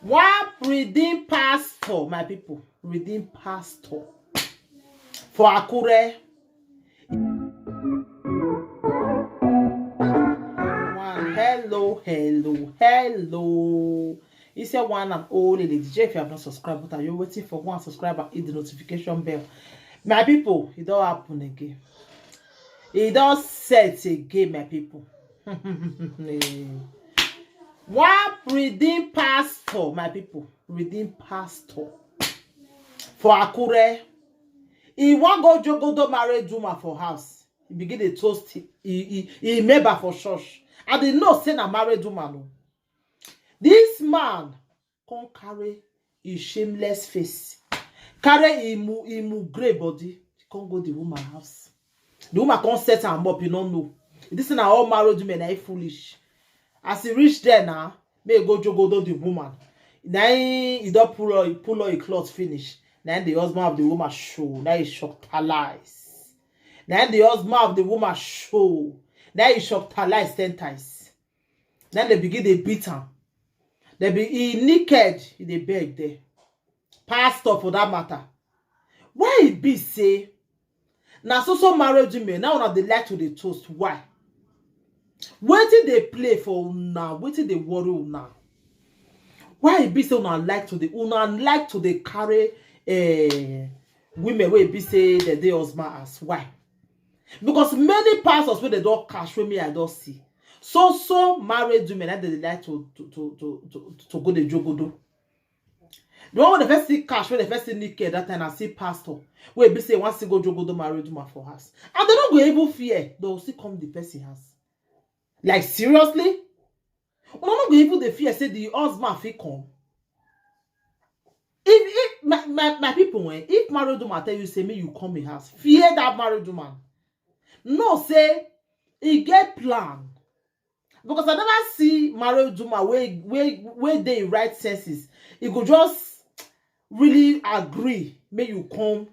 One redeemed pastor, my people, redeemed pastor for Akure. One, hello. He said one and only Lady J. If you have not subscribed, but are you waiting for one subscriber? Hit the notification bell. My people, it don't happen again. It don't set again, my people. One redeemed pastor, my people, redeemed pastor for Akure. He wan go jogodo marry Juma for house. He begin to toast he member for church. And they know say na married woman. No. This man come carry his shameless face, carry him grey body. He come go the woman house. The woman come set am up. You don't know. This is all married women are foolish. As he reach there now, may go jogodo the woman. Now he don't pull all a cloth finish. Then the husband of the woman show. Now he shocked her lies. Then the husband of the woman show. Now he shocked her lies 10 times. Then they begin to beat him. He naked. He beg there. Pastor for that matter. Why it be say? Now so married women. Now they like to the toast. Why? Wetin they play for now? Wetin they worry now? Why it be say una like to the carry women wey be say the day husband as why? Because many pastors wey they don't cash with me I don't see. So married women that they like to go the jogodo. The one when the first see cash, when the first see naked that time I see pastor wey be say once he go jogodo married woman for house. And they don't go even fear. They will still come the person house. Like seriously? Una not go even the fear say the husband fit come. If my people if married woman tell you say me you come in house, fear that married woman. No say he get plan. Because I never see married woman where they right senses. He could just really agree may you come.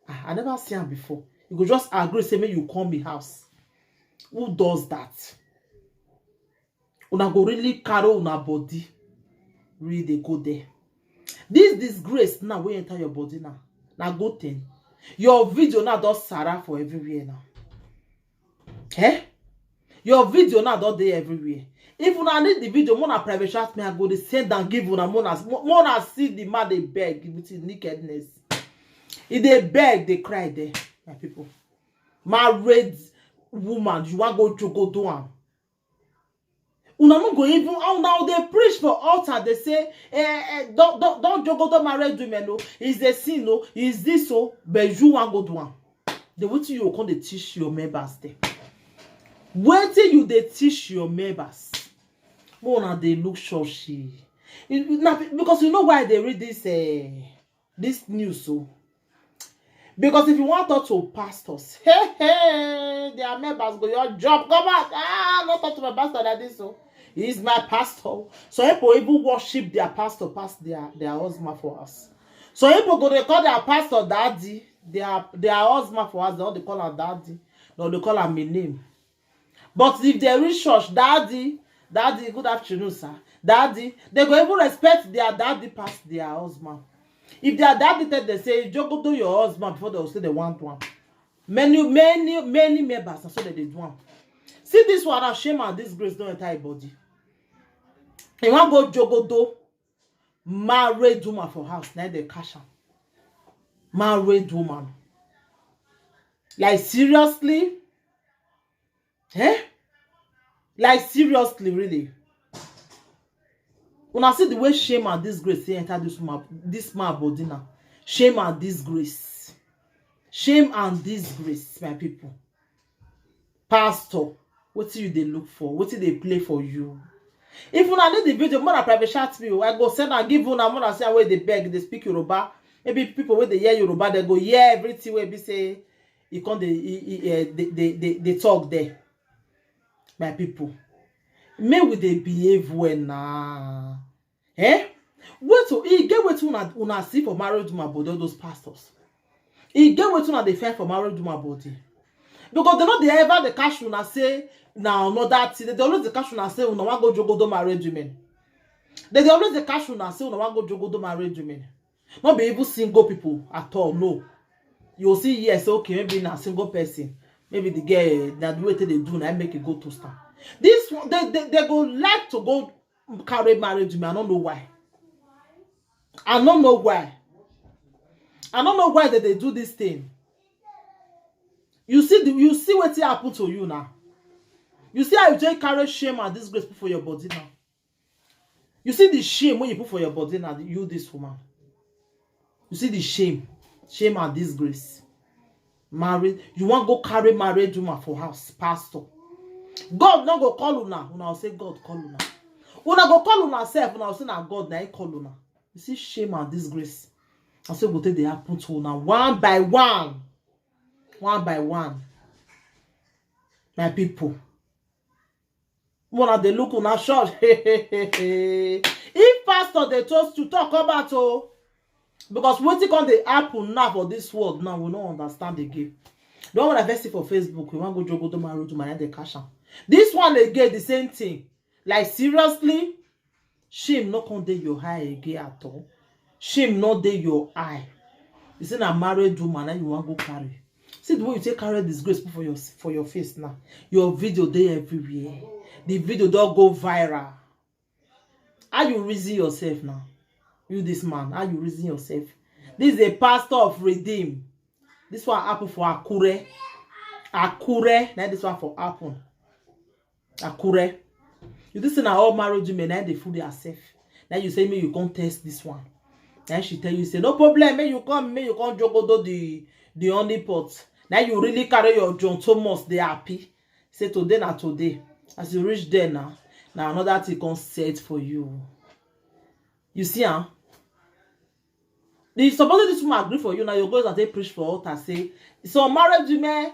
I never see him before. He could just agree say may you come in house. Who does that? Una go really carry una body. Really they go there. This disgrace now will enter your body now. Now good thing. Your video now does Sarah for everywhere now. Eh? Your video now does there everywhere. If you need the video, more private chat me I go to send and give una more see the man they beg with his nakedness. If they beg, they cry there, my people. Married woman, you want go do am. Una no go even now they preach for altar. They say don't jogodo married women. No, is a sin. No, is this so? But you want go do one. The way you come they teach your members there. Wait till you they teach your members. More they look churchy. Because you know why they read this news so. Because if you want to talk to pastors, hey, their members go your job. Come on, not talk to my pastor like this so. He's my pastor. So people even worship their pastor past their husband for us. So people go they call their pastor daddy, their husband for us, they call her daddy, no, they call her my name. But if they reach church, daddy, good afternoon, sir. Daddy, they go even respect their daddy past their husband. If their daddy tell they say, jogodo your husband before they will say they want one. Many members are so that they do one. See this one, now shame and disgrace don't enter body. You want go jogodo married woman for house, now they cash am. Married woman. Like seriously? Eh? Like seriously, really? When I see the way shame and disgrace they enter this man body now. Shame and disgrace. Shame and disgrace, my people. Pastor, what do you they look for? What do they play for you? If you need the video, more private chat me. I go send and give una more say where they beg, they speak Yoruba. Maybe people where they hear Yoruba, they go yeah everything where be say you come they talk there. My people. May we they behave well now. Eh? Wait to he get what una see for married woman body, those pastors. He get what una they find for married woman body. Because they know they ever the cash una say now no that they always the cash una say una want go jogodo married women. They always the cash una say una wan go jogodo marriage women. Not be even single people at all. No. You'll see, yes, okay, maybe na single person. Maybe the girl that the way they do now make it go to stand. This one, they go like to go carry marriage women. I don't know why. I don't know why. I don't know why that they do this thing. You see what happen to you now. You see how you take carry shame and disgrace for your body now. You see the shame when you put for your body now, you this woman. You see the shame and disgrace. Married, you want go carry married woman for house, pastor. God not go call una. Una will say God call una. Una go call una self. Una will say na God na he call una. You see shame and disgrace. I say go take they happen to una one by one. One by one. My people. Una they look una short. If pastor they told to talk about because wetin come dey happen now for this world now, we don't understand again. The one I first see for Facebook, we want go jogo to marry to my the cash am. This one again, the same thing. Like seriously, shame not come dey your eye again at all. Shame not dey your eye. You say na married woman and you want go carry. See the way you take carry disgrace for your face now. Your video dey everywhere. The video don't go viral. How you reason yourself now? You this man, how you reason yourself? This is a pastor of Redeem. This one happen for Akure. Akure. Now this one for happen. Akure. You this na all married women, now they fool yourself. Now you say me you can't test this one. Now she tell you say no problem. May you come jogodo the honey pot. Now you really carry your John Thomas. They happy. Say today na today. As you reach there now another thing can set for you. You see, huh? Suppose this woman agree for you now. You go and they preach for altar. Say some married women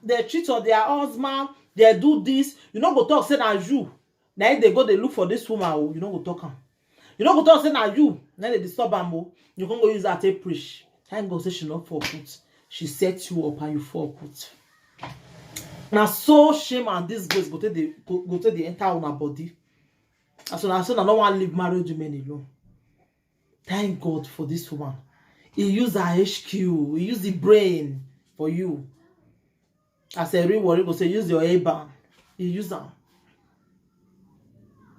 they cheat on their husband. They do this. You know go talk say na you. Now they go they look for this woman. Oh, you know go talk am. You know go talk say na you. Now they disturb am. Oh, you can go use that to preach. Thank God say she not fall put. She set you up and you fall put. Now so shame and disgrace go to the entire una body. As soon as I don't want to leave married women alone. Thank God for this woman. He used her HQ. He used the brain for you. As a real warrior go say, use your A-ban. He used them.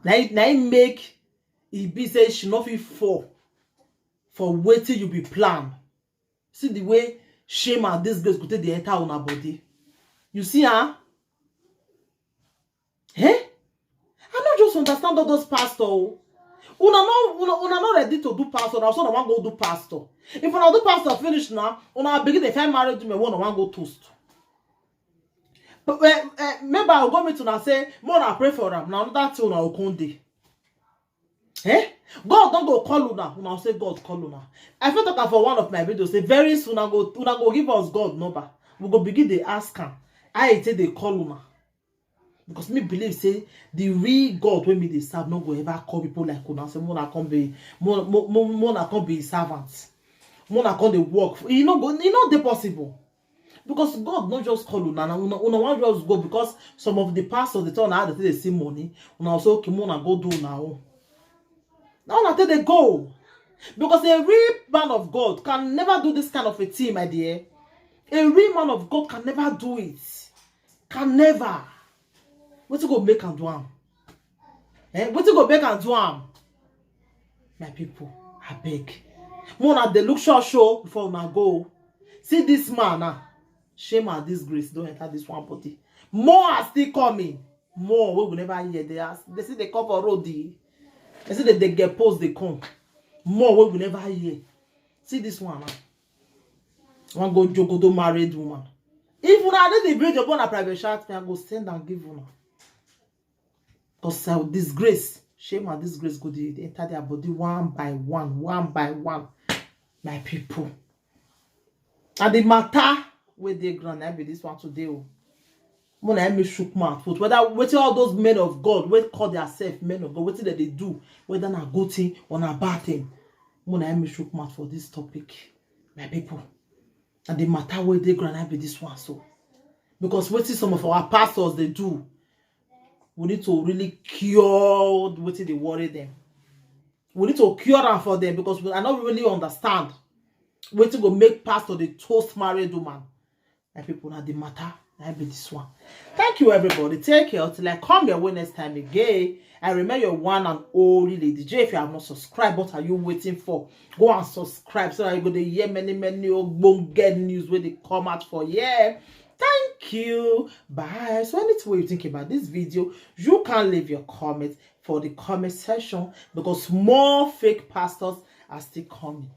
Now he make it be say she not fit fall for waiting you be planned. See the way shame and disgrace go take the entire una body. You see, huh? Eh? I don't just understand all those pastors. Una not ready to do pastor. Now, so I want go do pastor. If una do pastor finish now, una begin the find marriage me one want go toast. But maybe I'll go meet to say more I pray for them. Now that thing una will dey. Eh? God don't go call una. Una say God call una. I feel talk for one of my videos. Say very soon una go give us God number. We go begin the ask am. I say they call una. Because me believe say the real God when me they serve not go ever call people like una say mona come be servants. Mona come dey work. You know they possible. Because God not just call una want just go because some of the pastors they tell how they see money. Una also okay mona go do now. Now una they go. Because a real man of God can never do this kind of a thing, my dear. A real man of God can never do it. Can never. What you go make and do am? What you go make and do am? My people, I beg. More at the look show before una go. See this man now. Shame and disgrace don't enter this one body. More are still coming. More we will never hear. They see they cover road. They see that they get post they come. More we will never hear. See this one now. One go jogo to married woman. If una dey bring your born a private chat, I go send and give una. Because disgrace, shame and disgrace go they enter their body one by one. My people. And the matter where they ground, I be this one today. When I me shook mouth, whether all those men of God, what call themselves men of God, what did they do, whether na good thing or na bad thing. When I me shook mouth for this topic, my people. And the matter where they ground, I be this one so. Because what some of our pastors they do. We need to really cure what they worry them. We need to cure them for them because I don't really understand wetin go make pastor dey toast married woman. My people, na the matter na be this one. Thank you, everybody. Take care until I come your way next time again. I remember your one and only Lady J. If you have not subscribed, what are you waiting for? Go and subscribe so that you go to hear many good news when they come out for yeah. Thank you. Bye. So anything what you think about this video, you can leave your comments for the comment section because more fake pastors are still coming.